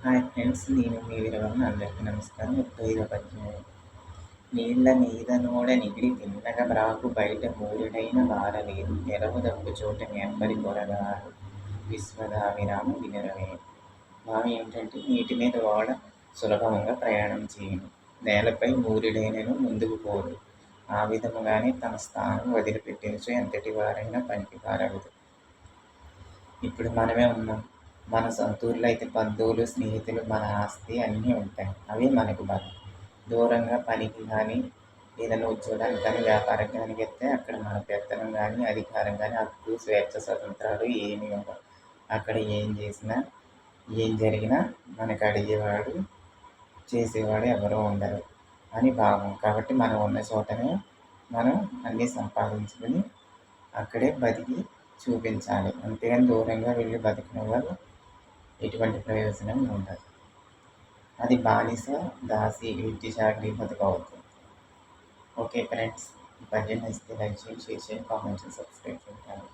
Hi friends, నేను మీ వీరవరన అందరికీ నమస్కారం. 35వ అధ్యాయం. నీళ్ల మీద నోడ నిగిడి తిన్నగ బ్రాకు బయట మూరెడైన వారలేదు నెరవు దప్పు చోట నెంబరి కొరగారు విశ్వదాభిరామ వినురవే. భావం ఏమిటంటే, నీటి మీద ఓడ సులభంగా ప్రయాణం చేయను, నేలపై మూరెడైనను ముందుకు పోదు. ఆ విధముగానే తన స్థానం వదిలిపెట్టినచో ఎంతటి వారైనా పనికి పారగదు. ఇప్పుడు మనమే ఉన్నాం. మన సొంతూరులో అయితే బంధువులు, స్నేహితులు, మన ఆస్తి అన్నీ ఉంటాయి. అవి మనకు బలం. దూరంగా పనికి కానీ, ఏదైనా ఉద్యోగానికి కానీ, వ్యాపారం కానీ వెళ్తే అక్కడ మన పెత్తనం కానీ, అధికారం కానీ, హక్కు, స్వేచ్ఛ, స్వతంత్రాలు ఏమీ ఉండవు. అక్కడ ఏం చేసినా, ఏం జరిగినా మనకు అడిగేవాడు, చేసేవాడు ఎవరూ ఉండరు అని భావం. కాబట్టి మనం ఉన్న చోటనే మనం అన్నీ సంపాదించుకొని అక్కడే బతికి చూపించాలి. అంతేగాని దూరంగా వెళ్ళి బతికిన వాళ్ళు ఎటువంటి ప్రయోజనం ఉండదు. అది బానిస, దాసి, వెట్టి చాకరీ బతుకు అవుతుంది. ఓకే ఫ్రెండ్స్, ఈ పద్యం నచ్చితే లైక్ చేయండి, షేర్ చేయండి, కామెంట్ చేయండి, సబ్స్క్రైబ్ చేయండి.